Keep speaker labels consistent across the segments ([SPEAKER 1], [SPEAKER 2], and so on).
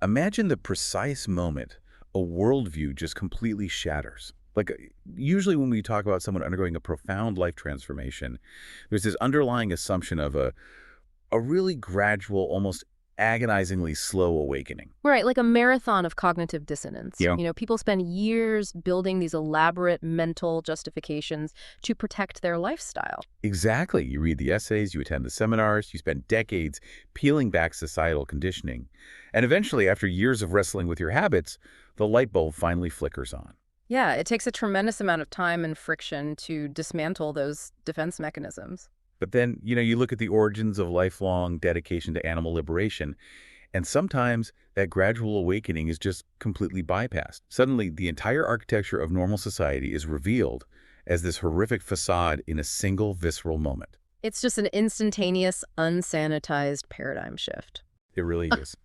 [SPEAKER 1] Imagine the precise moment a worldview just completely shatters. Like, usually when we talk about someone undergoing a profound life transformation, there's this underlying assumption of a really gradual, almost agonizingly slow awakening.
[SPEAKER 2] Right, like a marathon of cognitive dissonance.
[SPEAKER 1] Yeah.
[SPEAKER 2] People spend years building these elaborate mental justifications to protect their lifestyle.
[SPEAKER 1] Exactly. You read the essays, you attend the seminars, you spend decades peeling back societal conditioning. And eventually, after years of wrestling with your habits, the light bulb finally flickers on.
[SPEAKER 2] Yeah, it takes a tremendous amount of time and friction to dismantle those defense mechanisms.
[SPEAKER 1] But then, you look at the origins of lifelong dedication to animal liberation, and sometimes that gradual awakening is just completely bypassed. Suddenly, the entire architecture of normal society is revealed as this horrific facade in a single visceral moment.
[SPEAKER 2] It's just an instantaneous, unsanitized paradigm shift.
[SPEAKER 1] It really is.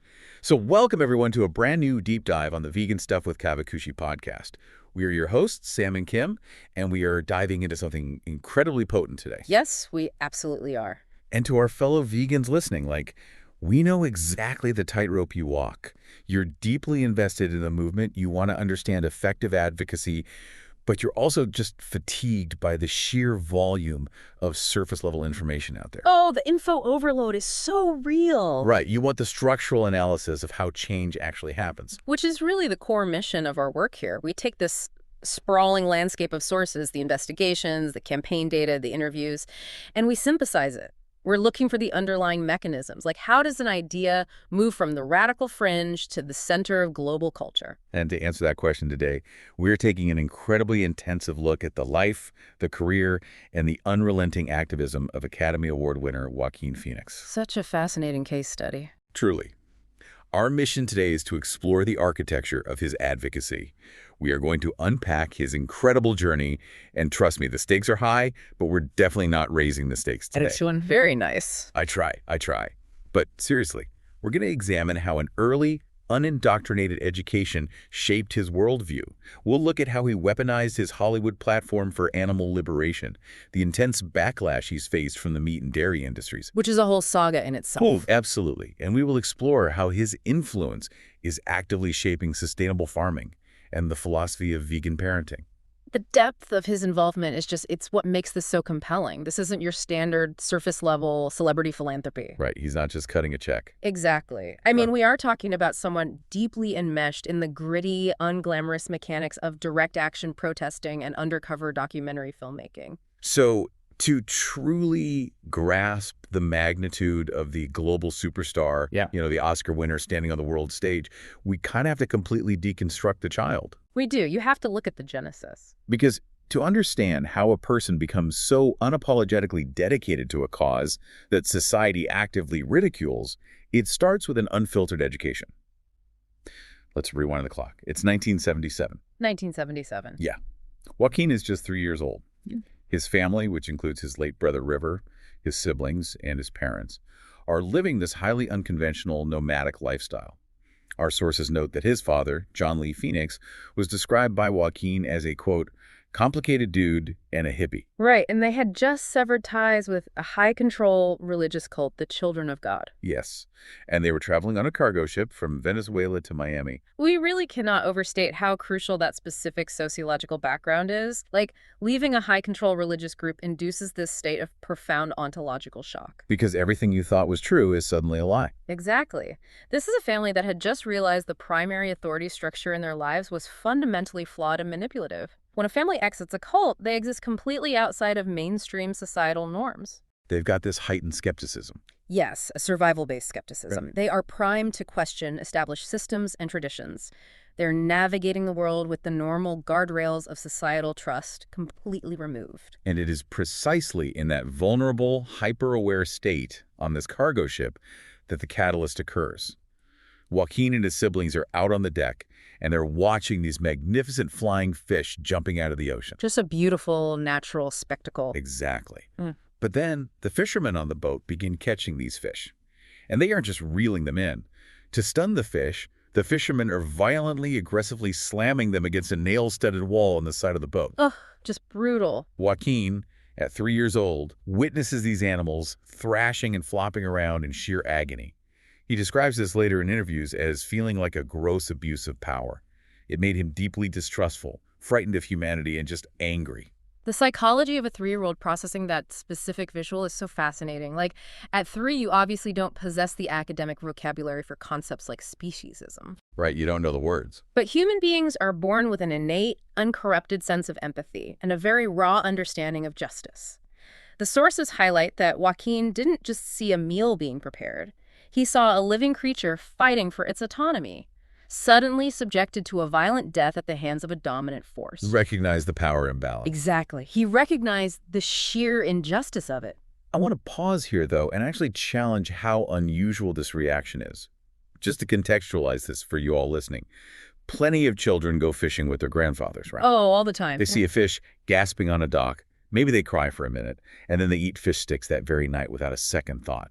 [SPEAKER 1] So welcome, everyone, to a brand new deep dive on the Vegan Stuff with Kawakushi podcast. We are your hosts, Sam and Kim, and we are diving into something incredibly potent today.
[SPEAKER 2] Yes, we absolutely are.
[SPEAKER 1] And to our fellow vegans listening, we know exactly the tightrope you walk. You're deeply invested in the movement. You want to understand effective advocacy, but you're also just fatigued by the sheer volume of surface-level information out there.
[SPEAKER 2] Oh, the info overload is so real.
[SPEAKER 1] Right. You want the structural analysis of how change actually happens.
[SPEAKER 2] Which is really the core mission of our work here. We take this sprawling landscape of sources, the investigations, the campaign data, the interviews, and we synthesize it. We're looking for the underlying mechanisms, like how does an idea move from the radical fringe to the center of global culture?
[SPEAKER 1] And to answer that question today, we're taking an incredibly intensive look at the life, the career, and the unrelenting activism of Academy Award winner Joaquin Phoenix.
[SPEAKER 2] Such a fascinating case study.
[SPEAKER 1] Truly. Our mission today is to explore the architecture of his advocacy. We are going to unpack his incredible journey, and trust me, the stakes are high, but we're definitely not raising the stakes today.
[SPEAKER 2] Excellent. Very nice.
[SPEAKER 1] I try. But seriously, we're going to examine how an early, unindoctrinated education shaped his worldview. We'll look at how he weaponized his Hollywood platform for animal liberation, the intense backlash he's faced from the meat and dairy industries.
[SPEAKER 2] Which is a whole saga in itself.
[SPEAKER 1] Oh, absolutely. And we will explore how his influence is actively shaping sustainable farming and the philosophy of vegan parenting.
[SPEAKER 2] The depth of his involvement is it's what makes this so compelling. This isn't your standard surface-level celebrity philanthropy.
[SPEAKER 1] Right. He's not just cutting a check.
[SPEAKER 2] Exactly. I mean, we are talking about someone deeply enmeshed in the gritty, unglamorous mechanics of direct action protesting and undercover documentary filmmaking.
[SPEAKER 1] So to truly grasp the magnitude of the global superstar, the Oscar winner standing on the world stage, we kind of have to completely deconstruct the child.
[SPEAKER 2] We do. You have to look at the genesis.
[SPEAKER 1] Because to understand how a person becomes so unapologetically dedicated to a cause that society actively ridicules, it starts with an unfiltered education. Let's rewind the clock. It's 1977.
[SPEAKER 2] 1977.
[SPEAKER 1] Yeah. Joaquin is just 3 years old. His family, which includes his late brother River, his siblings, and his parents, are living this highly unconventional nomadic lifestyle. Our sources note that his father, John Lee Phoenix, was described by Joaquin as a, quote, complicated dude and a hippie.
[SPEAKER 2] Right, and they had just severed ties with a high-control religious cult, the Children of God.
[SPEAKER 1] Yes, and they were traveling on a cargo ship from Venezuela to Miami.
[SPEAKER 2] We really cannot overstate how crucial that specific sociological background is. Leaving a high-control religious group induces this state of profound ontological shock.
[SPEAKER 1] Because everything you thought was true is suddenly a lie.
[SPEAKER 2] Exactly. This is a family that had just realized the primary authority structure in their lives was fundamentally flawed and manipulative. When a family exits a cult, they exist completely outside of mainstream societal norms.
[SPEAKER 1] They've got this heightened skepticism.
[SPEAKER 2] Yes, a survival-based skepticism.
[SPEAKER 1] Right.
[SPEAKER 2] They are primed to question established systems and traditions. They're navigating the world with the normal guardrails of societal trust completely removed.
[SPEAKER 1] And it is precisely in that vulnerable, hyper-aware state on this cargo ship that the catalyst occurs. Joaquin and his siblings are out on the deck, and they're watching these magnificent flying fish jumping out of the ocean.
[SPEAKER 2] Just a beautiful, natural spectacle.
[SPEAKER 1] Exactly. But then the fishermen on the boat begin catching these fish. And they aren't just reeling them in. To stun the fish, the fishermen are violently, aggressively slamming them against a nail-studded wall on the side of the boat.
[SPEAKER 2] Ugh, just brutal.
[SPEAKER 1] Joaquin, at 3 years old, witnesses these animals thrashing and flopping around in sheer agony. He describes this later in interviews as feeling like a gross abuse of power. It made him deeply distrustful, frightened of humanity, and just angry.
[SPEAKER 2] The psychology of a 3-year-old processing that specific visual is so fascinating. Like, at 3, you obviously don't possess the academic vocabulary for concepts like speciesism.
[SPEAKER 1] Right, you don't know the words.
[SPEAKER 2] But human beings are born with an innate, uncorrupted sense of empathy and a very raw understanding of justice. The sources highlight that Joaquin didn't just see a meal being prepared. He saw a living creature fighting for its autonomy, suddenly subjected to a violent death at the hands of a dominant force.
[SPEAKER 1] Recognize the power imbalance.
[SPEAKER 2] Exactly. He recognized the sheer injustice of it.
[SPEAKER 1] I want to pause here, though, and actually challenge how unusual this reaction is. Just to contextualize this for you all listening, plenty of children go fishing with their grandfathers, right?
[SPEAKER 2] Oh, all the time.
[SPEAKER 1] They see a fish gasping on a dock. Maybe they cry for a minute, and then they eat fish sticks that very night without a second thought.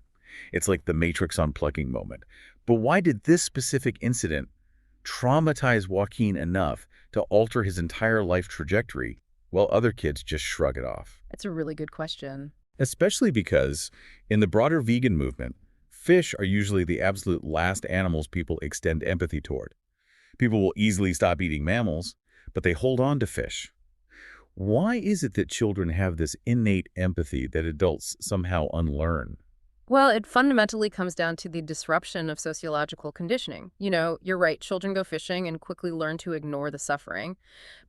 [SPEAKER 1] It's like the Matrix unplugging moment. But why did this specific incident traumatize Joaquin enough to alter his entire life trajectory, while other kids just shrug it off?
[SPEAKER 2] That's a really good question.
[SPEAKER 1] Especially because, in the broader vegan movement, fish are usually the absolute last animals people extend empathy toward. People will easily stop eating mammals, but they hold on to fish. Why is it that children have this innate empathy that adults somehow unlearn?
[SPEAKER 2] Well, it fundamentally comes down to the disruption of sociological conditioning. You know, you're right, children go fishing and quickly learn to ignore the suffering.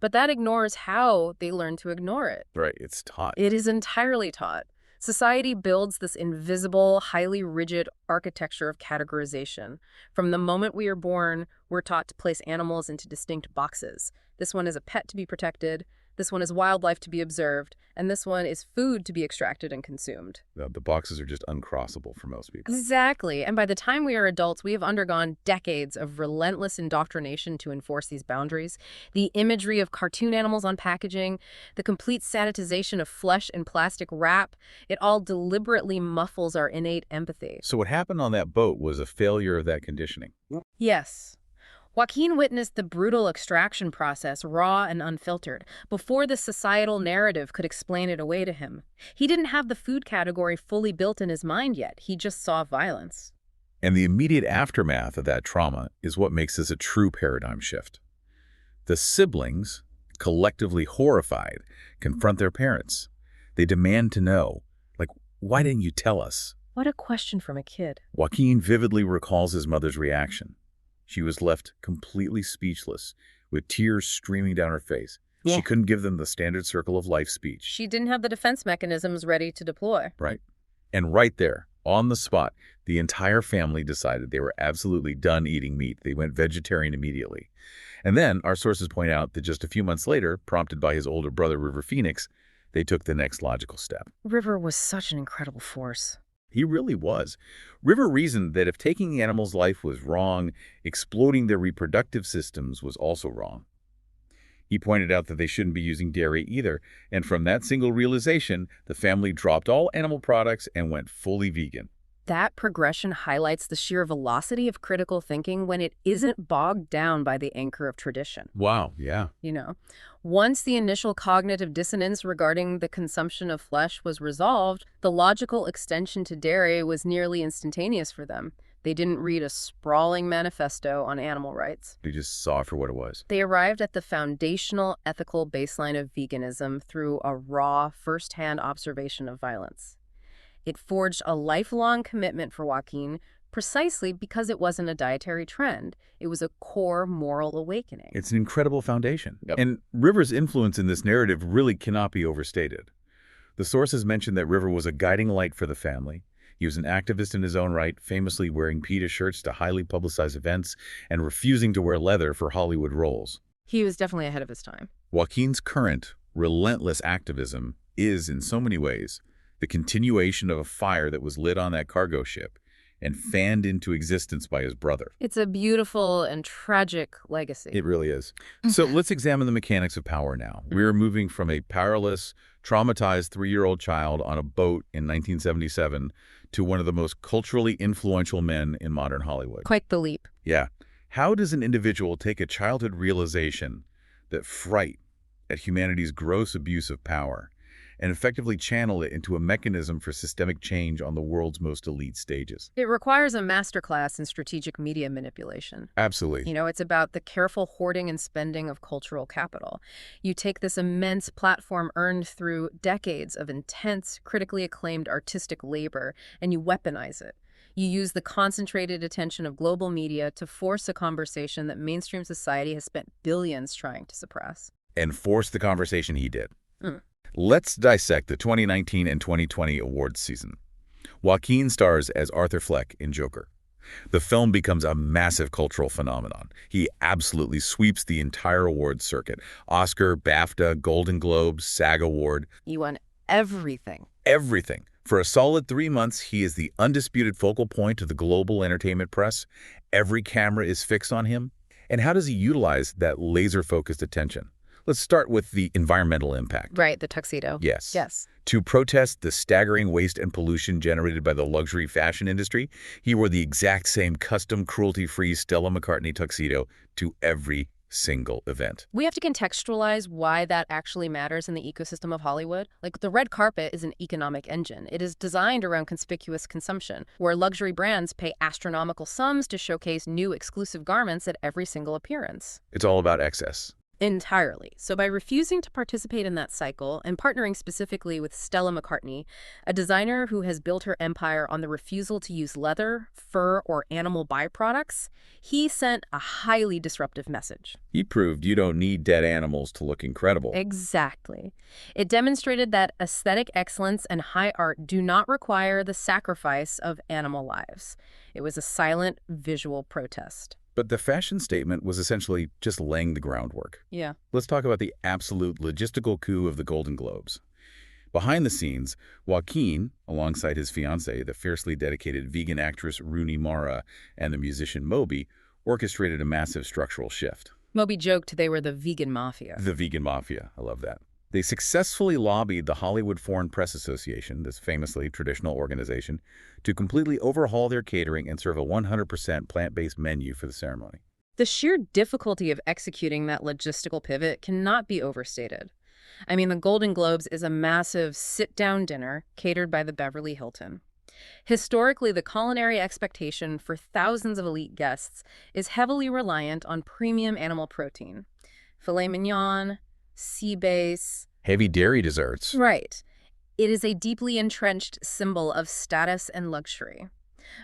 [SPEAKER 2] But that ignores how they learn to ignore it.
[SPEAKER 1] Right, it's taught.
[SPEAKER 2] It is entirely taught. Society builds this invisible, highly rigid architecture of categorization. From the moment we are born, we're taught to place animals into distinct boxes. This one is a pet to be protected, this one is wildlife to be observed, and this one is food to be extracted and consumed.
[SPEAKER 1] The boxes are just uncrossable for most people.
[SPEAKER 2] Exactly. And by the time we are adults, we have undergone decades of relentless indoctrination to enforce these boundaries. The imagery of cartoon animals on packaging, the complete sanitization of flesh in plastic wrap, it all deliberately muffles our innate empathy.
[SPEAKER 1] So what happened on that boat was a failure of that conditioning.
[SPEAKER 2] Yes. Joaquin witnessed the brutal extraction process, raw and unfiltered, before the societal narrative could explain it away to him. He didn't have the food category fully built in his mind yet. He just saw violence.
[SPEAKER 1] And the immediate aftermath of that trauma is what makes this a true paradigm shift. The siblings, collectively horrified, confront their parents. They demand to know, like, why didn't you tell us?
[SPEAKER 2] What a question from a kid.
[SPEAKER 1] Joaquin vividly recalls his mother's reaction. She was left completely speechless, with tears streaming down her face.
[SPEAKER 2] Yeah.
[SPEAKER 1] She couldn't give them the standard circle of life speech.
[SPEAKER 2] She didn't have the defense mechanisms ready to deploy.
[SPEAKER 1] Right. And right there, on the spot, the entire family decided they were absolutely done eating meat. They went vegetarian immediately. And then, our sources point out that just a few months later, prompted by his older brother, River Phoenix, they took the next logical step.
[SPEAKER 2] River was such an incredible force.
[SPEAKER 1] He really was. River reasoned that if taking the animal's life was wrong, exploiting their reproductive systems was also wrong. He pointed out that they shouldn't be using dairy either, and from that single realization, the family dropped all animal products and went fully vegan.
[SPEAKER 2] That progression highlights the sheer velocity of critical thinking when it isn't bogged down by the anchor of tradition.
[SPEAKER 1] Wow, yeah.
[SPEAKER 2] You know, once the initial cognitive dissonance regarding the consumption of flesh was resolved, the logical extension to dairy was nearly instantaneous for them. They didn't read a sprawling manifesto on animal rights.
[SPEAKER 1] They just saw it for what it was.
[SPEAKER 2] They arrived at the foundational ethical baseline of veganism through a raw, first-hand observation of violence. It forged a lifelong commitment for Joaquin precisely because it wasn't a dietary trend. It was a core moral awakening.
[SPEAKER 1] It's an incredible foundation.
[SPEAKER 3] Yep.
[SPEAKER 1] And River's influence in this narrative really cannot be overstated. The sources mention that River was a guiding light for the family. He was an activist in his own right, famously wearing PETA shirts to highly publicized events and refusing to wear leather for Hollywood roles.
[SPEAKER 2] He was definitely ahead of his time.
[SPEAKER 1] Joaquin's current, relentless activism is, in so many ways, the continuation of a fire that was lit on that cargo ship and fanned into existence by his brother.
[SPEAKER 2] It's a beautiful and tragic legacy.
[SPEAKER 1] It really is. So let's examine the mechanics of power now. We're moving from a powerless, traumatized 3-year-old child on a boat in 1977 to one of the most culturally influential men in modern Hollywood.
[SPEAKER 2] Quite the leap.
[SPEAKER 1] Yeah. How does an individual take a childhood realization that fright at humanity's gross abuse of power and effectively channel it into a mechanism for systemic change on the world's most elite stages.
[SPEAKER 2] It requires a masterclass in strategic media manipulation.
[SPEAKER 1] Absolutely.
[SPEAKER 2] It's about the careful hoarding and spending of cultural capital. You take this immense platform earned through decades of intense, critically acclaimed artistic labor, and you weaponize it. You use the concentrated attention of global media to force a conversation that mainstream society has spent billions trying to suppress.
[SPEAKER 1] And force the conversation he did.
[SPEAKER 2] Mm.
[SPEAKER 1] Let's dissect the 2019 and 2020 awards season. Joaquin stars as Arthur Fleck in Joker. The film becomes a massive cultural phenomenon. He absolutely sweeps the entire awards circuit. Oscar, BAFTA, Golden Globes, SAG Award.
[SPEAKER 2] He won everything.
[SPEAKER 1] Everything. For a solid 3 months, he is the undisputed focal point of the global entertainment press. Every camera is fixed on him. And how does he utilize that laser-focused attention? Let's start with the environmental impact.
[SPEAKER 2] Right, the tuxedo.
[SPEAKER 1] Yes.
[SPEAKER 2] Yes.
[SPEAKER 1] To protest the staggering waste and pollution generated by the luxury fashion industry, he wore the exact same custom, cruelty-free Stella McCartney tuxedo to every single event.
[SPEAKER 2] We have to contextualize why that actually matters in the ecosystem of Hollywood. Like, the red carpet is an economic engine. It is designed around conspicuous consumption, where luxury brands pay astronomical sums to showcase new exclusive garments at every single appearance.
[SPEAKER 1] It's all about excess.
[SPEAKER 2] Entirely. So by refusing to participate in that cycle and partnering specifically with Stella McCartney, a designer who has built her empire on the refusal to use leather, fur, or animal byproducts, he sent a highly disruptive message.
[SPEAKER 1] He proved you don't need dead animals to look incredible.
[SPEAKER 2] Exactly. It demonstrated that aesthetic excellence and high art do not require the sacrifice of animal lives. It was a silent, visual protest.
[SPEAKER 1] But the fashion statement was essentially just laying the groundwork.
[SPEAKER 2] Yeah.
[SPEAKER 1] Let's talk about the absolute logistical coup of the Golden Globes. Behind the scenes, Joaquin, alongside his fiancée, the fiercely dedicated vegan actress Rooney Mara, and the musician Moby, orchestrated a massive structural shift.
[SPEAKER 2] Moby joked they were the vegan mafia.
[SPEAKER 1] The vegan mafia. I love that. They successfully lobbied the Hollywood Foreign Press Association, this famously traditional organization, to completely overhaul their catering and serve a 100% plant-based menu for the ceremony.
[SPEAKER 2] The sheer difficulty of executing that logistical pivot cannot be overstated. I mean, the Golden Globes is a massive sit-down dinner catered by the Beverly Hilton. Historically, the culinary expectation for thousands of elite guests is heavily reliant on premium animal protein. Filet mignon, sea bass.
[SPEAKER 1] Heavy dairy desserts.
[SPEAKER 2] Right. It is a deeply entrenched symbol of status and luxury.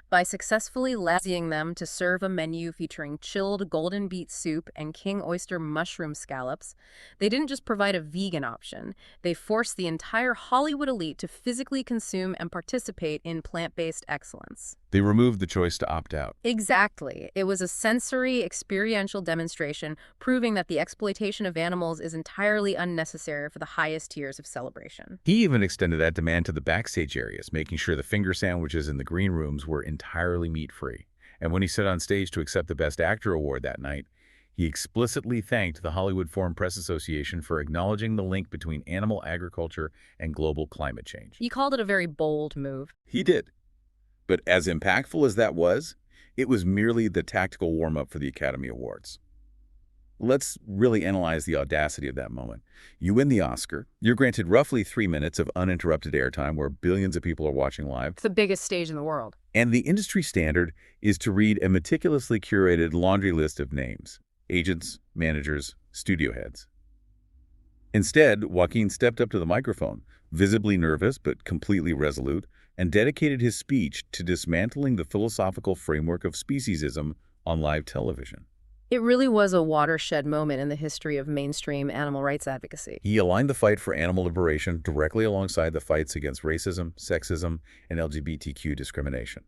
[SPEAKER 2] By successfully lassying them to serve a menu featuring chilled golden beet soup and king oyster mushroom scallops, they didn't just provide a vegan option. They forced the entire Hollywood elite to physically consume and participate in plant-based excellence.
[SPEAKER 1] They removed the choice to opt out.
[SPEAKER 2] Exactly. It was a sensory, experiential demonstration proving that the exploitation of animals is entirely unnecessary for the highest tiers of celebration.
[SPEAKER 1] He even extended that demand to the backstage areas, making sure the finger sandwiches in the green rooms were entirely meat-free. And when he stood on stage to accept the Best Actor award that night, he explicitly thanked the Hollywood Foreign Press Association for acknowledging the link between animal agriculture and global climate change.
[SPEAKER 2] He called it a very bold move.
[SPEAKER 1] He did. But as impactful as that was, it was merely the tactical warm-up for the Academy Awards. Let's really analyze the audacity of that moment. You win the Oscar. You're granted roughly 3 minutes of uninterrupted airtime where billions of people are watching live.
[SPEAKER 2] It's the biggest stage in the world.
[SPEAKER 1] And the industry standard is to read a meticulously curated laundry list of names: agents, managers, studio heads. Instead, Joaquin stepped up to the microphone, visibly nervous but completely resolute, and dedicated his speech to dismantling the philosophical framework of speciesism on live television.
[SPEAKER 2] It really was a watershed moment in the history of mainstream animal rights advocacy.
[SPEAKER 1] He aligned the fight for animal liberation directly alongside the fights against racism, sexism, and LGBTQ discrimination.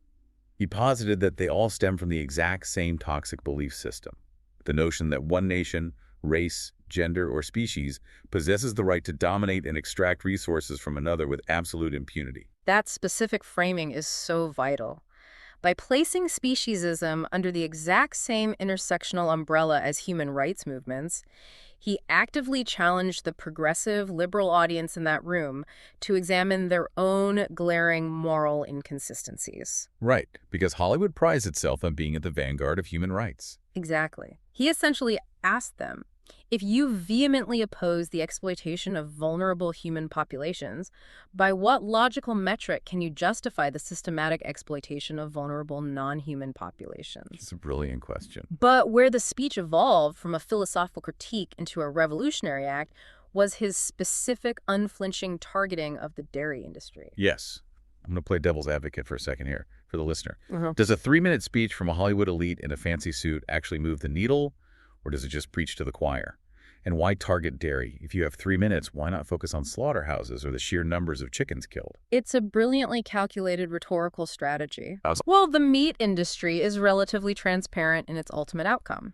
[SPEAKER 1] He posited that they all stem from the exact same toxic belief system: the notion that one nation, race, gender, or species possesses the right to dominate and extract resources from another with absolute impunity.
[SPEAKER 2] That specific framing is so vital. By placing speciesism under the exact same intersectional umbrella as human rights movements, he actively challenged the progressive liberal audience in that room to examine their own glaring moral inconsistencies.
[SPEAKER 1] Right, because Hollywood prides itself on being at the vanguard of human rights.
[SPEAKER 2] Exactly. He essentially asked them, If you vehemently oppose the exploitation of vulnerable human populations, by what logical metric can you justify the systematic exploitation of vulnerable non-human populations?
[SPEAKER 1] It's a brilliant question.
[SPEAKER 2] But where the speech evolved from a philosophical critique into a revolutionary act was his specific, unflinching targeting of the dairy industry.
[SPEAKER 1] Yes. I'm going to play devil's advocate for a second here for the listener.
[SPEAKER 2] Mhm.
[SPEAKER 1] Does a 3-minute speech from a Hollywood elite in a fancy suit actually move the needle, or does it just preach to the choir? And why target dairy? If you have 3 minutes, why not focus on slaughterhouses or the sheer numbers of chickens killed?
[SPEAKER 2] It's a brilliantly calculated rhetorical strategy.
[SPEAKER 1] How's-
[SPEAKER 2] Well, the meat industry is relatively transparent in its ultimate outcome.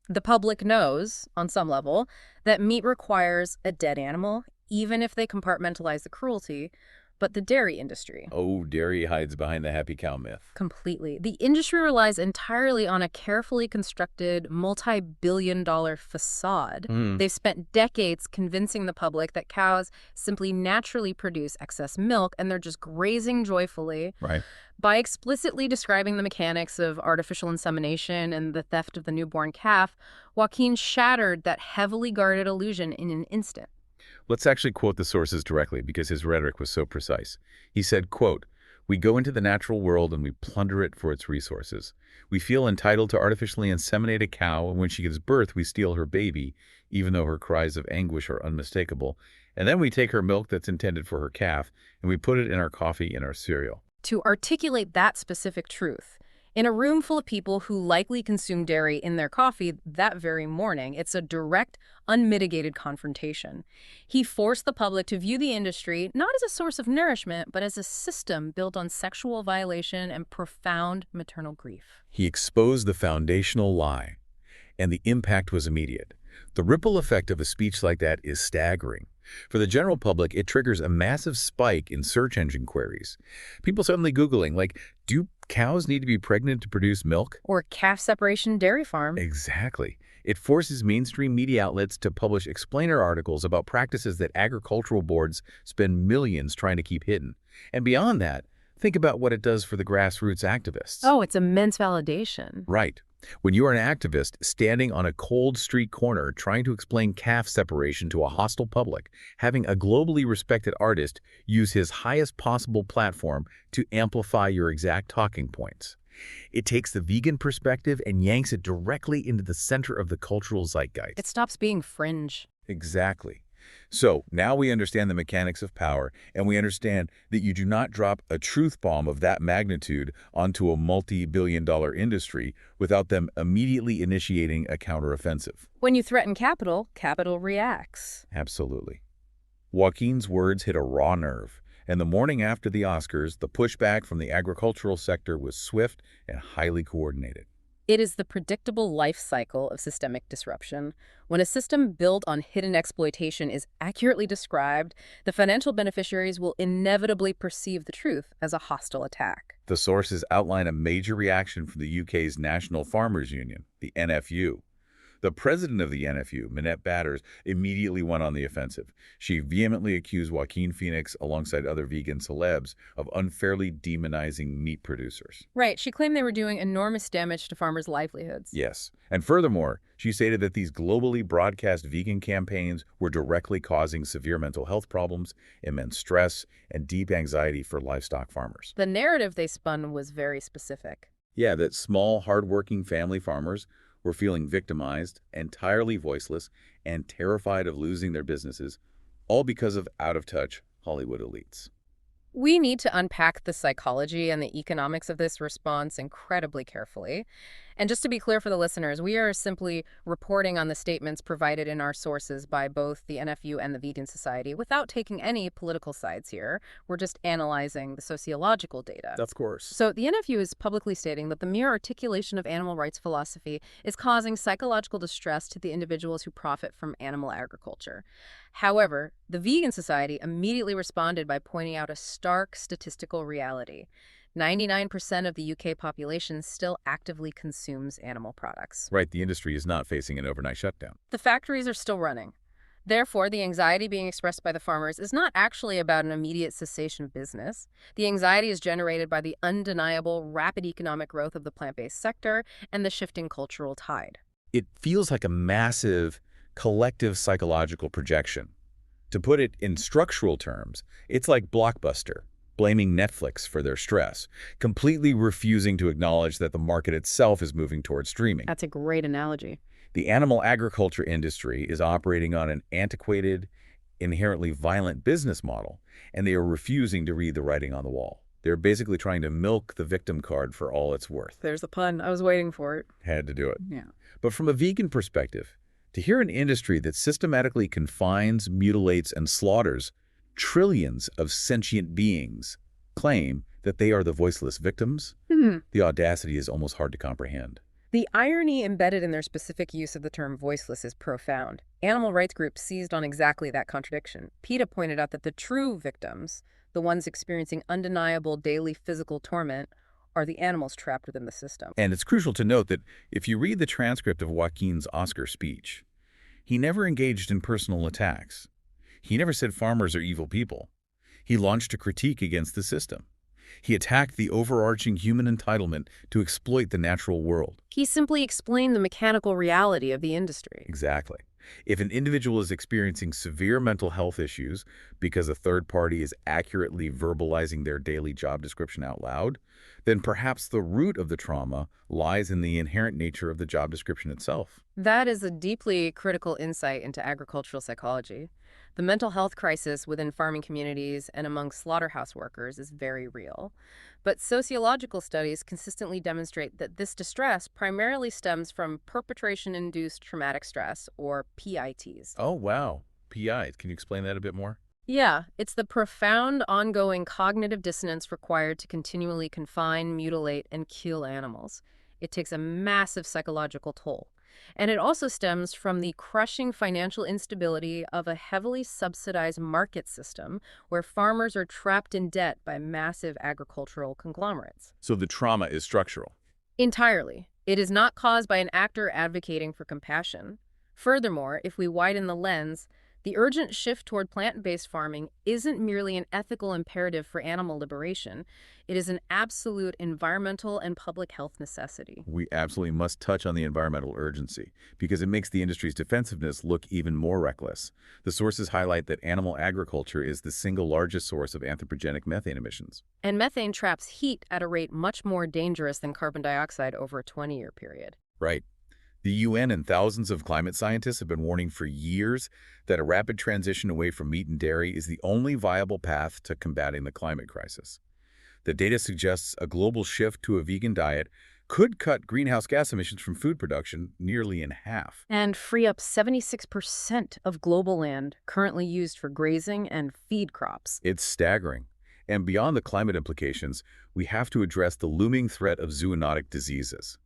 [SPEAKER 2] The public knows, on some level, that meat requires a dead animal, even if they compartmentalize the cruelty, but the dairy industry.
[SPEAKER 1] Oh, dairy hides behind the happy cow myth.
[SPEAKER 2] Completely. The industry relies entirely on a carefully constructed, multi-billion-dollar facade. They've spent decades convincing the public that cows simply naturally produce excess milk and they're just grazing joyfully.
[SPEAKER 1] Right.
[SPEAKER 2] By explicitly describing the mechanics of artificial insemination and the theft of the newborn calf, Joaquin shattered that heavily guarded illusion in an instant.
[SPEAKER 1] Let's actually quote the sources directly because his rhetoric was so precise. He said, quote, "We go into the natural world and we plunder it for its resources. We feel entitled to artificially inseminate a cow, and when she gives birth, we steal her baby, even though her cries of anguish are unmistakable. And then we take her milk that's intended for her calf, and we put it in our coffee and our cereal."
[SPEAKER 2] To articulate that specific truth, in a room full of people who likely consume dairy in their coffee that very morning, it's a direct, unmitigated confrontation. He forced the public to view the industry not as a source of nourishment, but as a system built on sexual violation and profound maternal grief.
[SPEAKER 1] He exposed the foundational lie, and the impact was immediate. The ripple effect of a speech like that is staggering. For the general public, it triggers a massive spike in search engine queries. People suddenly Googling, like, do cows need to be pregnant to produce milk?
[SPEAKER 2] Or calf separation dairy farm.
[SPEAKER 1] Exactly. It forces mainstream media outlets to publish explainer articles about practices that agricultural boards spend millions trying to keep hidden. And beyond that, think about what it does for the grassroots activists.
[SPEAKER 2] Oh, it's immense validation.
[SPEAKER 1] Right. When you are an activist standing on a cold street corner trying to explain calf separation to a hostile public, having a globally respected artist use his highest possible platform to amplify your exact talking points. It takes the vegan perspective and yanks it directly into the center of the cultural zeitgeist.
[SPEAKER 2] It stops being fringe.
[SPEAKER 1] Exactly. So now we understand the mechanics of power, and we understand that you do not drop a truth bomb of that magnitude onto a multi-billion-dollar industry without them immediately initiating a counteroffensive.
[SPEAKER 2] When you threaten capital, capital reacts.
[SPEAKER 1] Absolutely. Joaquin's words hit a raw nerve, and the morning after the Oscars, the pushback from the agricultural sector was swift and highly coordinated.
[SPEAKER 2] It is the predictable life cycle of systemic disruption. When a system built on hidden exploitation is accurately described, the financial beneficiaries will inevitably perceive the truth as a hostile attack.
[SPEAKER 1] The sources outline a major reaction from the UK's National Farmers Union, the NFU. The president of the NFU, Minette Batters, immediately went on the offensive. She vehemently accused Joaquin Phoenix, alongside other vegan celebs, of unfairly demonizing meat producers.
[SPEAKER 2] Right, she claimed they were doing enormous damage to farmers' livelihoods.
[SPEAKER 1] Yes. And furthermore, she stated that these globally broadcast vegan campaigns were directly causing severe mental health problems, immense stress, and deep anxiety for livestock farmers.
[SPEAKER 2] The narrative they spun was very specific.
[SPEAKER 1] Yeah, that small, hardworking family farmers were feeling victimized, entirely voiceless, and terrified of losing their businesses, all because of out-of-touch Hollywood elites.
[SPEAKER 2] We need to unpack the psychology and the economics of this response incredibly carefully. And just to be clear for the listeners, we are simply reporting on the statements provided in our sources by both the NFU and the Vegan Society without taking any political sides here. We're just analyzing the sociological data.
[SPEAKER 1] Of course.
[SPEAKER 2] So the NFU is publicly stating that the mere articulation of animal rights philosophy is causing psychological distress to the individuals who profit from animal agriculture. However, the Vegan Society immediately responded by pointing out a stark statistical reality. 99% of the UK population still actively consumes animal products.
[SPEAKER 1] Right, the industry is not facing an overnight shutdown.
[SPEAKER 2] The factories are still running. Therefore, the anxiety being expressed by the farmers is not actually about an immediate cessation of business. The anxiety is generated by the undeniable rapid economic growth of the plant-based sector and the shifting cultural tide.
[SPEAKER 1] It feels like a massive collective psychological projection. To put it in structural terms, it's like Blockbuster, blaming Netflix for their stress, completely refusing to acknowledge that the market itself is moving towards streaming.
[SPEAKER 2] That's a great analogy.
[SPEAKER 1] The animal agriculture industry is operating on an antiquated, inherently violent business model, and they are refusing to read the writing on the wall. They're basically trying to milk the victim card for all it's worth.
[SPEAKER 2] There's the pun. I was waiting for it.
[SPEAKER 1] Had to do it.
[SPEAKER 2] Yeah.
[SPEAKER 1] But from a vegan perspective, to hear an industry that systematically confines, mutilates, and slaughters trillions of sentient beings claim that they are the voiceless victims, the audacity is almost hard to comprehend.
[SPEAKER 2] The irony embedded in their specific use of the term voiceless is profound. Animal rights groups seized on exactly that contradiction. PETA pointed out that the true victims, the ones experiencing undeniable daily physical torment, are the animals trapped within the system.
[SPEAKER 1] And it's crucial to note that if you read the transcript of Joaquin's Oscar speech, he never engaged in personal attacks. He never said farmers are evil people. He launched a critique against the system. He attacked the overarching human entitlement to exploit the natural world.
[SPEAKER 2] He simply explained the mechanical reality of the industry.
[SPEAKER 1] Exactly. If an individual is experiencing severe mental health issues because a third party is accurately verbalizing their daily job description out loud, then perhaps the root of the trauma lies in the inherent nature of the job description itself.
[SPEAKER 2] That is a deeply critical insight into agricultural psychology. The mental health crisis within farming communities and among slaughterhouse workers is very real. But sociological studies consistently demonstrate that this distress primarily stems from perpetration-induced traumatic stress, or PITs.
[SPEAKER 1] Oh, wow. PIs. Can you explain that a bit more?
[SPEAKER 2] Yeah, it's the profound, ongoing cognitive dissonance required to continually confine, mutilate, and kill animals. It takes a massive psychological toll. And it also stems from the crushing financial instability of a heavily subsidized market system where farmers are trapped in debt by massive agricultural conglomerates.
[SPEAKER 1] So the trauma is structural.
[SPEAKER 2] Entirely. It is not caused by an actor advocating for compassion. Furthermore, if we widen the lens, the urgent shift toward plant-based farming isn't merely an ethical imperative for animal liberation. It is an absolute environmental and public health necessity.
[SPEAKER 1] We absolutely must touch on the environmental urgency because it makes the industry's defensiveness look even more reckless. The sources highlight that animal agriculture is the single largest source of anthropogenic methane emissions.
[SPEAKER 2] And methane traps heat at a rate much more dangerous than carbon dioxide over a 20-year period.
[SPEAKER 1] Right. The UN and thousands of climate scientists have been warning for years that a rapid transition away from meat and dairy is the only viable path to combating the climate crisis. The data suggests a global shift to a vegan diet could cut greenhouse gas emissions from food production nearly in half.
[SPEAKER 2] And free up 76% of global land currently used for grazing and feed crops.
[SPEAKER 1] It's staggering. And beyond the climate implications, we have to address the looming threat of zoonotic diseases.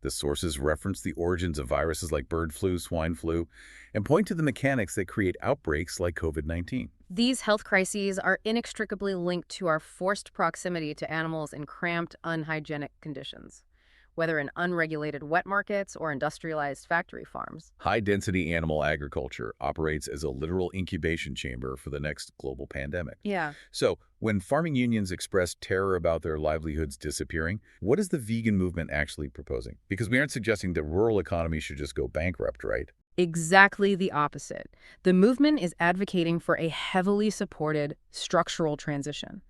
[SPEAKER 1] The sources reference the origins of viruses like bird flu, swine flu, and point to the mechanics that create outbreaks like COVID-19.
[SPEAKER 2] These health crises are inextricably linked to our forced proximity to animals in cramped, unhygienic conditions, whether in unregulated wet markets or industrialized factory farms.
[SPEAKER 1] High-density animal agriculture operates as a literal incubation chamber for the next global pandemic.
[SPEAKER 2] Yeah.
[SPEAKER 1] So, when farming unions express terror about their livelihoods disappearing, what is the vegan movement actually proposing? Because we aren't suggesting that rural economies should just go bankrupt, right?
[SPEAKER 2] Exactly the opposite. The movement is advocating for a heavily supported structural transition.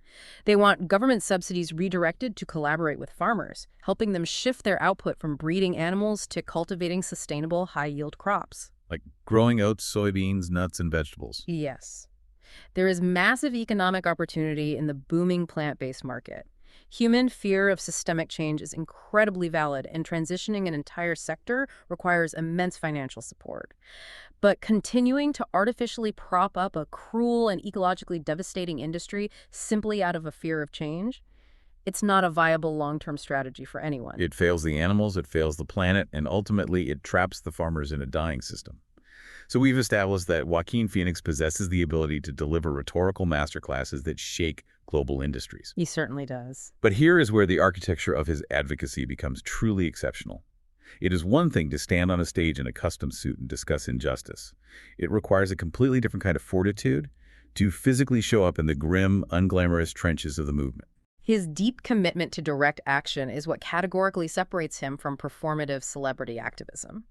[SPEAKER 2] They want government subsidies redirected to collaborate with farmers, helping them shift their output from breeding animals to cultivating sustainable, high-yield crops.
[SPEAKER 1] Like growing oats, soybeans, nuts, and vegetables.
[SPEAKER 2] Yes. There is massive economic opportunity in the booming plant-based market. Human fear of systemic change is incredibly valid, and transitioning an entire sector requires immense financial support. But continuing to artificially prop up a cruel and ecologically devastating industry simply out of a fear of change, it's not a viable long-term strategy for anyone.
[SPEAKER 1] It fails the animals, it fails the planet, and ultimately it traps the farmers in a dying system. So we've established that Joaquin Phoenix possesses the ability to deliver rhetorical masterclasses that shake global industries.
[SPEAKER 2] He certainly does.
[SPEAKER 1] But here is where the architecture of his advocacy becomes truly exceptional. It is one thing to stand on a stage in a custom suit and discuss injustice. It requires a completely different kind of fortitude to physically show up in the grim, unglamorous trenches of the movement.
[SPEAKER 2] His deep commitment to direct action is what categorically separates him from performative celebrity activism.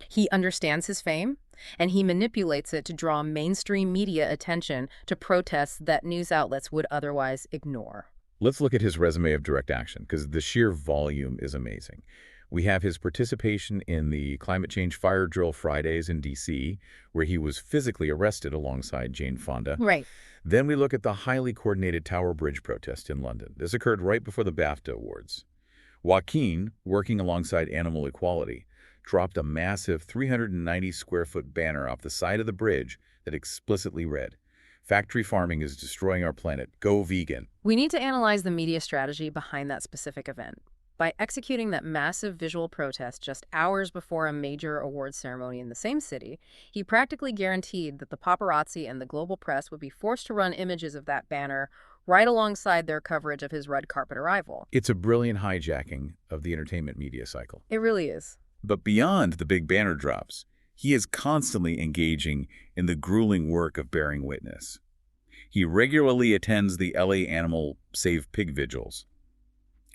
[SPEAKER 2] He understands his fame, and he manipulates it to draw mainstream media attention to protests that news outlets would otherwise ignore.
[SPEAKER 1] Let's look at his resume of direct action, because the sheer volume is amazing. We have his participation in the Climate Change Fire Drill Fridays in D.C., where he was physically arrested alongside Jane Fonda.
[SPEAKER 2] Right.
[SPEAKER 1] Then we look at the highly coordinated Tower Bridge protest in London. This occurred right before the BAFTA Awards. Joaquin, working alongside Animal Equality, dropped a massive 390-square-foot banner off the side of the bridge that explicitly read, "Factory farming is destroying our planet. Go vegan."
[SPEAKER 2] We need to analyze the media strategy behind that specific event. By executing that massive visual protest just hours before a major awards ceremony in the same city, he practically guaranteed that the paparazzi and the global press would be forced to run images of that banner right alongside their coverage of his red carpet arrival.
[SPEAKER 1] It's a brilliant hijacking of the entertainment media cycle.
[SPEAKER 2] It really is.
[SPEAKER 1] But beyond the big banner drops, he is constantly engaging in the grueling work of bearing witness. He regularly attends the LA Animal Save Pig vigils.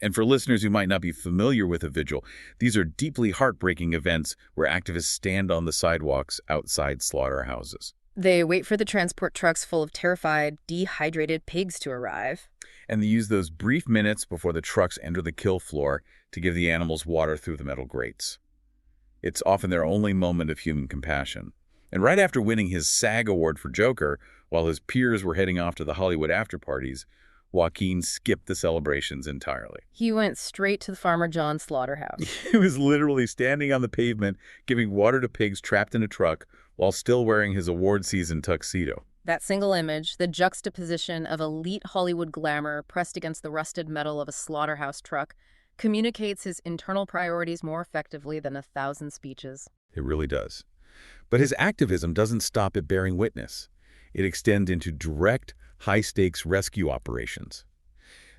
[SPEAKER 1] And for listeners who might not be familiar with a vigil, these are deeply heartbreaking events where activists stand on the sidewalks outside slaughterhouses.
[SPEAKER 2] They wait for the transport trucks full of terrified, dehydrated pigs to arrive.
[SPEAKER 1] And they use those brief minutes before the trucks enter the kill floor to give the animals water through the metal grates. It's often their only moment of human compassion. And right after winning his SAG award for Joker, while his peers were heading off to the Hollywood after-parties, Joaquin skipped the celebrations entirely.
[SPEAKER 2] He went straight to the Farmer John's slaughterhouse.
[SPEAKER 1] He was literally standing on the pavement, giving water to pigs trapped in a truck while still wearing his award season tuxedo.
[SPEAKER 2] That single image, the juxtaposition of elite Hollywood glamour pressed against the rusted metal of a slaughterhouse truck, communicates his internal priorities more effectively than 1,000 speeches.
[SPEAKER 1] It really does. But his activism doesn't stop at bearing witness. It extends into direct, high-stakes rescue operations.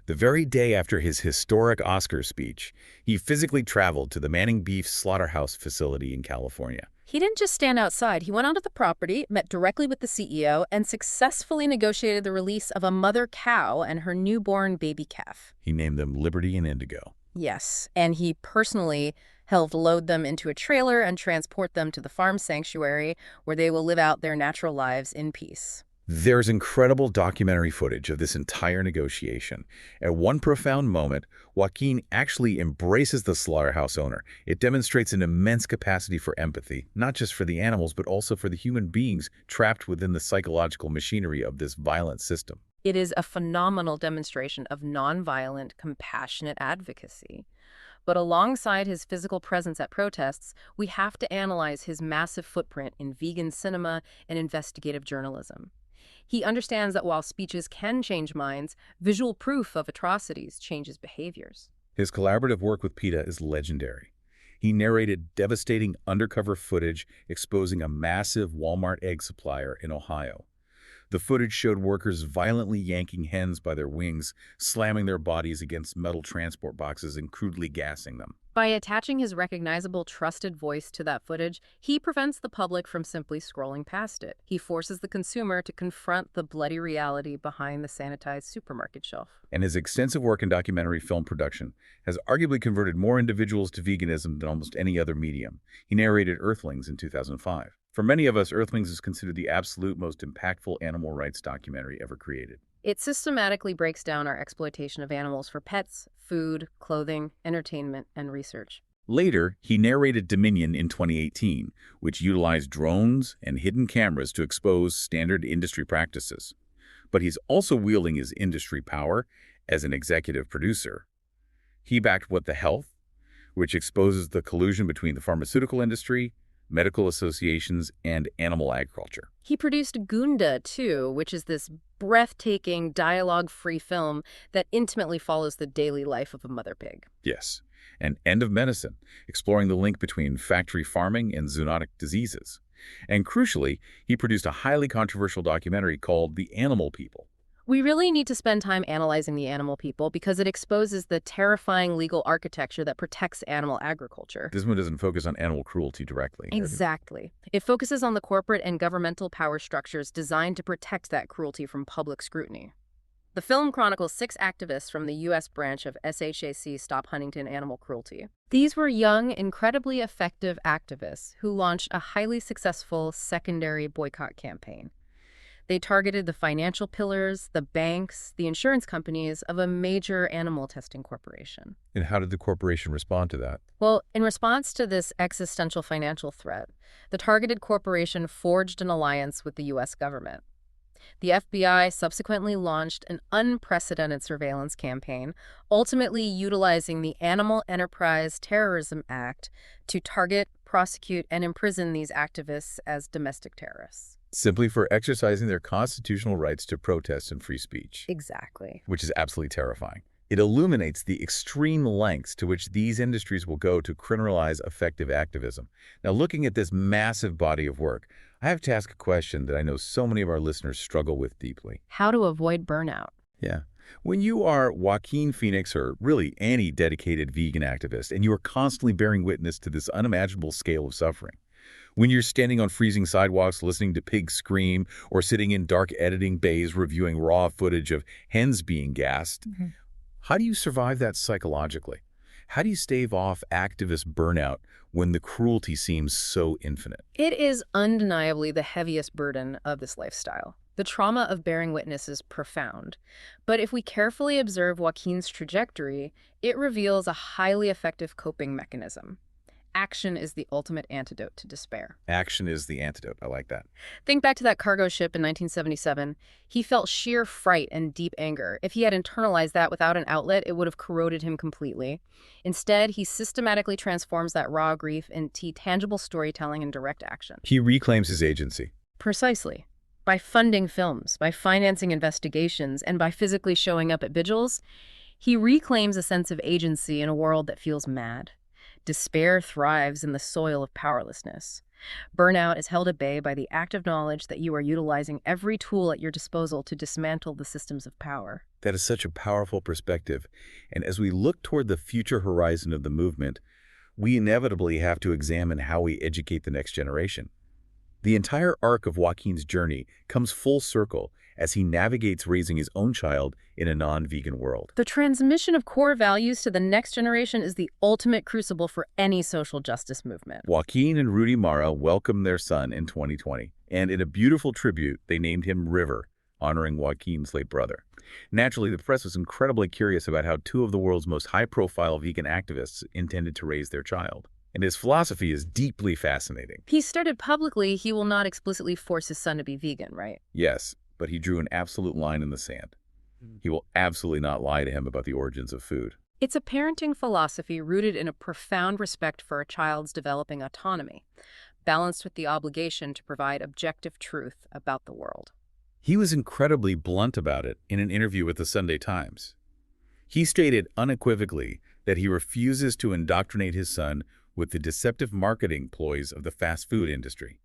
[SPEAKER 1] The very day after his historic Oscar speech, he physically traveled to the Manning Beef Slaughterhouse facility in California.
[SPEAKER 2] He didn't just stand outside. He went onto the property, met directly with the CEO, and successfully negotiated the release of a mother cow and her newborn baby calf.
[SPEAKER 1] He named them Liberty and Indigo.
[SPEAKER 2] Yes, and he personally helped load them into a trailer and transport them to the farm sanctuary, where they will live out their natural lives in peace.
[SPEAKER 1] There's incredible documentary footage of this entire negotiation. At one profound moment, Joaquin actually embraces the slaughterhouse owner. It demonstrates an immense capacity for empathy, not just for the animals, but also for the human beings trapped within the psychological machinery of this violent system.
[SPEAKER 2] It is a phenomenal demonstration of nonviolent, compassionate advocacy. But alongside his physical presence at protests, we have to analyze his massive footprint in vegan cinema and investigative journalism. He understands that while speeches can change minds, visual proof of atrocities changes behaviors.
[SPEAKER 1] His collaborative work with PETA is legendary. He narrated devastating undercover footage exposing a massive Walmart egg supplier in Ohio. The footage showed workers violently yanking hens by their wings, slamming their bodies against metal transport boxes and crudely gassing them.
[SPEAKER 2] By attaching his recognizable, trusted voice to that footage, he prevents the public from simply scrolling past it. He forces the consumer to confront the bloody reality behind the sanitized supermarket shelf.
[SPEAKER 1] And his extensive work in documentary film production has arguably converted more individuals to veganism than almost any other medium. He narrated Earthlings in 2005. For many of us, Earthlings is considered the absolute most impactful animal rights documentary ever created.
[SPEAKER 2] It systematically breaks down our exploitation of animals for pets, food, clothing, entertainment, and research.
[SPEAKER 1] Later, he narrated Dominion in 2018, which utilized drones and hidden cameras to expose standard industry practices. But he's also wielding his industry power as an executive producer. He backed What the Health, which exposes the collusion between the pharmaceutical industry, medical associations, and animal agriculture.
[SPEAKER 2] He produced Gunda, too, which is this breathtaking, dialogue-free film that intimately follows the daily life of a mother pig.
[SPEAKER 1] Yes, and End of Medicine, exploring the link between factory farming and zoonotic diseases. And crucially, he produced a highly controversial documentary called The Animal People.
[SPEAKER 2] We really need to spend time analyzing The Animal People because it exposes the terrifying legal architecture that protects animal agriculture.
[SPEAKER 1] This one doesn't focus on animal cruelty directly.
[SPEAKER 2] Exactly. It focuses on the corporate and governmental power structures designed to protect that cruelty from public scrutiny. The film chronicles 6 activists from the U.S. branch of SHAC Stop Huntington Animal Cruelty. These were young, incredibly effective activists who launched a highly successful secondary boycott campaign. They targeted the financial pillars, the banks, the insurance companies of a major animal testing corporation.
[SPEAKER 1] And how did the corporation respond to that?
[SPEAKER 2] Well, in response to this existential financial threat, the targeted corporation forged an alliance with the U.S. government. The FBI subsequently launched an unprecedented surveillance campaign, ultimately utilizing the Animal Enterprise Terrorism Act to target, prosecute, and imprison these activists as domestic terrorists.
[SPEAKER 1] Simply for exercising their constitutional rights to protest and free speech.
[SPEAKER 2] Exactly.
[SPEAKER 1] Which is absolutely terrifying. It illuminates the extreme lengths to which these industries will go to criminalize effective activism. Now, looking at this massive body of work, I have to ask a question that I know so many of our listeners struggle with deeply.
[SPEAKER 2] How to avoid burnout.
[SPEAKER 1] Yeah. When you are Joaquin Phoenix, or really any dedicated vegan activist, and you are constantly bearing witness to this unimaginable scale of suffering, when you're standing on freezing sidewalks listening to pigs scream, or sitting in dark editing bays reviewing raw footage of hens being gassed, how do you survive that psychologically? How do you stave off activist burnout when the cruelty seems so infinite?
[SPEAKER 2] It is undeniably the heaviest burden of this lifestyle. The trauma of bearing witness is profound. But if we carefully observe Joaquin's trajectory, it reveals a highly effective coping mechanism. Action is the ultimate antidote to despair.
[SPEAKER 1] Action is the antidote. I like that.
[SPEAKER 2] Think back to that cargo ship in 1977. He felt sheer fright and deep anger. If he had internalized that without an outlet, it would have corroded him completely. Instead, he systematically transforms that raw grief into tangible storytelling and direct action.
[SPEAKER 1] He reclaims his agency.
[SPEAKER 2] Precisely. By funding films, by financing investigations, and by physically showing up at vigils, he reclaims a sense of agency in a world that feels mad. Despair thrives in the soil of powerlessness. Burnout is held at bay by the active knowledge that you are utilizing every tool at your disposal to dismantle the systems of power.
[SPEAKER 1] That is such a powerful perspective. And as we look toward the future horizon of the movement, we inevitably have to examine how we educate the next generation. The entire arc of Joaquin's journey comes full circle as he navigates raising his own child in a non-vegan world.
[SPEAKER 2] The transmission of core values to the next generation is the ultimate crucible for any social justice movement.
[SPEAKER 1] Joaquin and Rudy Mara welcomed their son in 2020, and in a beautiful tribute, they named him River, honoring Joaquin's late brother. Naturally, the press was incredibly curious about how two of the world's most high-profile vegan activists intended to raise their child. And his philosophy is deeply fascinating.
[SPEAKER 2] He stated publicly he will not explicitly force his son to be vegan, right?
[SPEAKER 1] Yes, but he drew an absolute line in the sand. He will absolutely not lie to him about the origins of food.
[SPEAKER 2] It's a parenting philosophy rooted in a profound respect for a child's developing autonomy, balanced with the obligation to provide objective truth about the world.
[SPEAKER 1] He was incredibly blunt about it in an interview with the Sunday Times. He stated unequivocally that he refuses to indoctrinate his son with the deceptive marketing ploys of the fast food industry.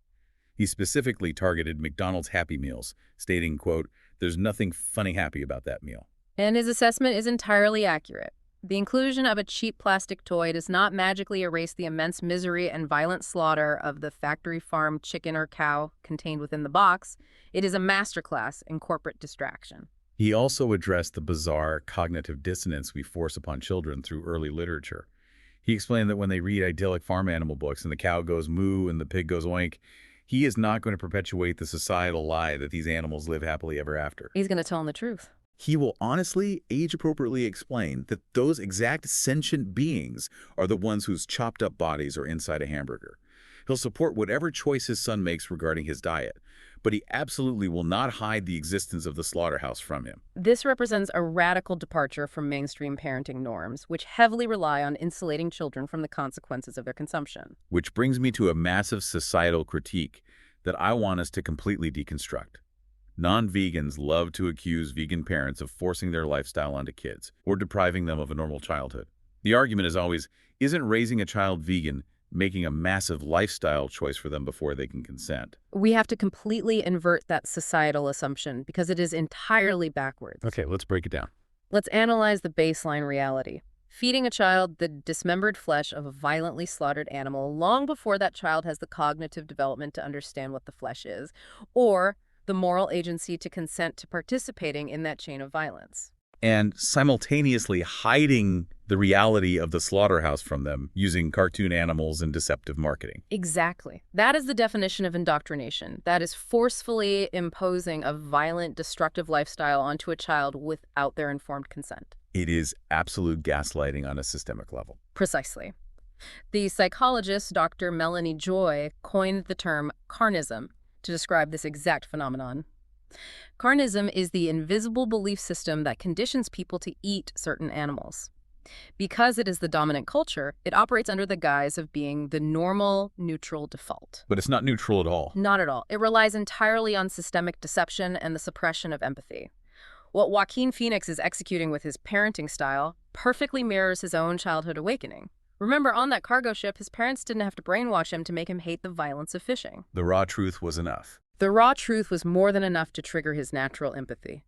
[SPEAKER 1] He specifically targeted McDonald's Happy Meals, stating, quote, "There's nothing funny happy about that meal."
[SPEAKER 2] And his assessment is entirely accurate. The inclusion of a cheap plastic toy does not magically erase the immense misery and violent slaughter of the factory-farmed chicken or cow contained within the box. It is a masterclass in corporate distraction.
[SPEAKER 1] He also addressed the bizarre cognitive dissonance we force upon children through early literature. He explained that when they read idyllic farm animal books and the cow goes moo and the pig goes oink, he is not going to perpetuate the societal lie that these animals live happily ever after.
[SPEAKER 2] He's going to tell them the truth.
[SPEAKER 1] He will honestly, age-appropriately explain that those exact sentient beings are the ones whose chopped-up bodies are inside a hamburger. He'll support whatever choice his son makes regarding his diet, but he absolutely will not hide the existence of the slaughterhouse from him.
[SPEAKER 2] This represents a radical departure from mainstream parenting norms, which heavily rely on insulating children from the consequences of their consumption.
[SPEAKER 1] Which brings me to a massive societal critique that I want us to completely deconstruct. Non-vegans love to accuse vegan parents of forcing their lifestyle onto kids or depriving them of a normal childhood. The argument is always, isn't raising a child vegan making a massive lifestyle choice for them before they can consent?
[SPEAKER 2] We have to completely invert that societal assumption because it is entirely backwards.
[SPEAKER 1] Okay, let's break it down.
[SPEAKER 2] Let's analyze the baseline reality. Feeding a child the dismembered flesh of a violently slaughtered animal long before that child has the cognitive development to understand what the flesh is, or the moral agency to consent to participating in that chain of violence.
[SPEAKER 1] And simultaneously hiding the reality of the slaughterhouse from them using cartoon animals and deceptive marketing.
[SPEAKER 2] Exactly. That is the definition of indoctrination. That is forcefully imposing a violent, destructive lifestyle onto a child without their informed consent.
[SPEAKER 1] It is absolute gaslighting on a systemic level.
[SPEAKER 2] Precisely. The psychologist Dr. Melanie Joy coined the term carnism to describe this exact phenomenon. Carnism is the invisible belief system that conditions people to eat certain animals. Because it is the dominant culture, it operates under the guise of being the normal, neutral default.
[SPEAKER 1] But it's not neutral at all.
[SPEAKER 2] Not at all. It relies entirely on systemic deception and the suppression of empathy. What Joaquin Phoenix is executing with his parenting style perfectly mirrors his own childhood awakening. Remember, on that cargo ship, his parents didn't have to brainwash him to make him hate the violence of fishing.
[SPEAKER 1] The raw truth was enough.
[SPEAKER 2] The raw truth was more than enough to trigger his natural empathy.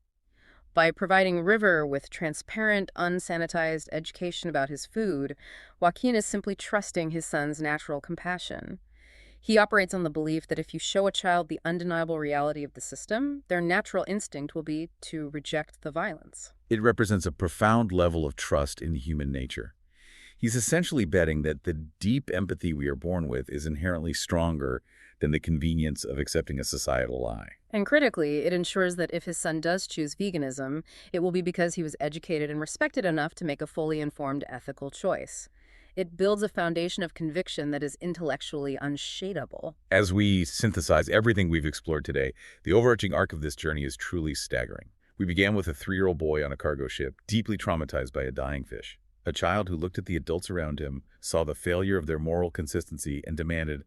[SPEAKER 2] By providing River with transparent, unsanitized education about his food, Joaquin is simply trusting his son's natural compassion. He operates on the belief that if you show a child the undeniable reality of the system, their natural instinct will be to reject the violence.
[SPEAKER 1] It represents a profound level of trust in human nature. He's essentially betting that the deep empathy we are born with is inherently stronger than the convenience of accepting a societal lie.
[SPEAKER 2] And critically, it ensures that if his son does choose veganism, it will be because he was educated and respected enough to make a fully informed ethical choice. It builds a foundation of conviction that is intellectually unshakable.
[SPEAKER 1] As we synthesize everything we've explored today, the overarching arc of this journey is truly staggering. We began with a 3-year-old boy on a cargo ship, deeply traumatized by a dying fish. A child who looked at the adults around him, saw the failure of their moral consistency, and demanded,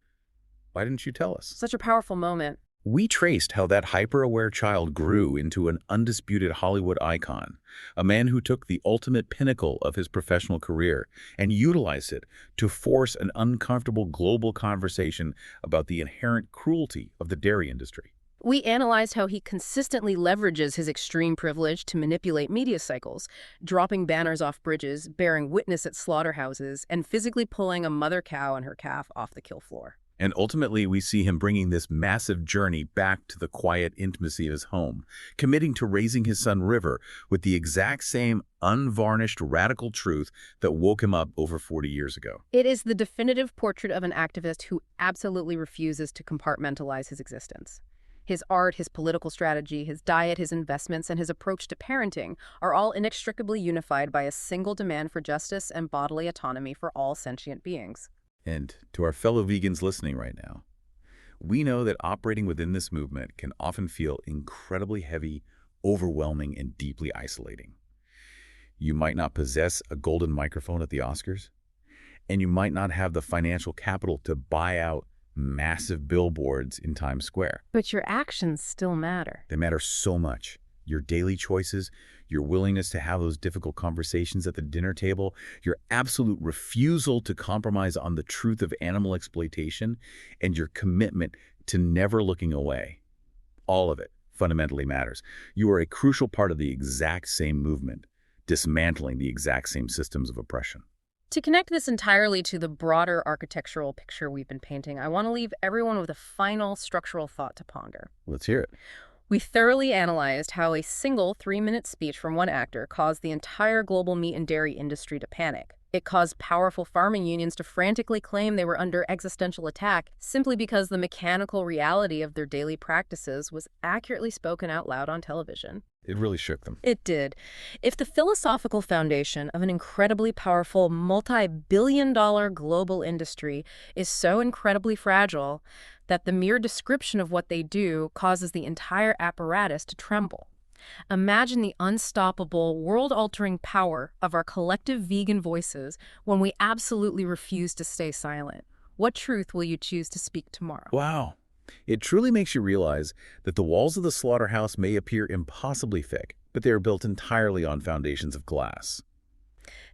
[SPEAKER 1] "Why didn't you tell us?"
[SPEAKER 2] Such a powerful moment.
[SPEAKER 1] We traced how that hyper-aware child grew into an undisputed Hollywood icon, a man who took the ultimate pinnacle of his professional career and utilized it to force an uncomfortable global conversation about the inherent cruelty of the dairy industry.
[SPEAKER 2] We analyzed how he consistently leverages his extreme privilege to manipulate media cycles, dropping banners off bridges, bearing witness at slaughterhouses, and physically pulling a mother cow and her calf off the kill floor.
[SPEAKER 1] And ultimately, we see him bringing this massive journey back to the quiet intimacy of his home, committing to raising his son River with the exact same unvarnished radical truth that woke him up over 40 years ago.
[SPEAKER 2] It is the definitive portrait of an activist who absolutely refuses to compartmentalize his existence. His art, his political strategy, his diet, his investments, and his approach to parenting are all inextricably unified by a single demand for justice and bodily autonomy for all sentient beings.
[SPEAKER 1] And to our fellow vegans listening right now, we know that operating within this movement can often feel incredibly heavy, overwhelming, and deeply isolating. You might not possess a golden microphone at the Oscars, and you might not have the financial capital to buy out massive billboards in Times Square.
[SPEAKER 2] But your actions still matter.
[SPEAKER 1] They matter so much. Your daily choices, your willingness to have those difficult conversations at the dinner table, your absolute refusal to compromise on the truth of animal exploitation, and your commitment to never looking away. All of it fundamentally matters. You are a crucial part of the exact same movement, dismantling the exact same systems of oppression.
[SPEAKER 2] To connect this entirely to the broader architectural picture we've been painting, I want to leave everyone with a final structural thought to ponder.
[SPEAKER 1] Let's hear it.
[SPEAKER 2] We thoroughly analyzed how a single 3-minute speech from one actor caused the entire global meat and dairy industry to panic. It caused powerful farming unions to frantically claim they were under existential attack simply because the mechanical reality of their daily practices was accurately spoken out loud on television.
[SPEAKER 1] It really shook them.
[SPEAKER 2] It did. If the philosophical foundation of an incredibly powerful, multi-billion-dollar global industry is so incredibly fragile that the mere description of what they do causes the entire apparatus to tremble, imagine the unstoppable, world-altering power of our collective vegan voices when we absolutely refuse to stay silent. What truth will you choose to speak tomorrow?
[SPEAKER 1] Wow. It truly makes you realize that the walls of the slaughterhouse may appear impossibly thick, but they are built entirely on foundations of glass.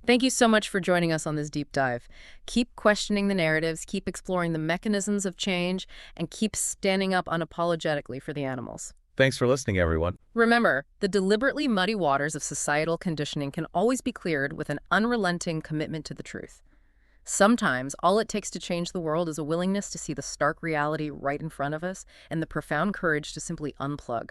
[SPEAKER 2] Thank you so much for joining us on this deep dive. Keep questioning the narratives, keep exploring the mechanisms of change, and keep standing up unapologetically for the animals.
[SPEAKER 1] Thanks for listening, everyone.
[SPEAKER 2] Remember, the deliberately muddy waters of societal conditioning can always be cleared with an unrelenting commitment to the truth. Sometimes all it takes to change the world is a willingness to see the stark reality right in front of us and the profound courage to simply unplug.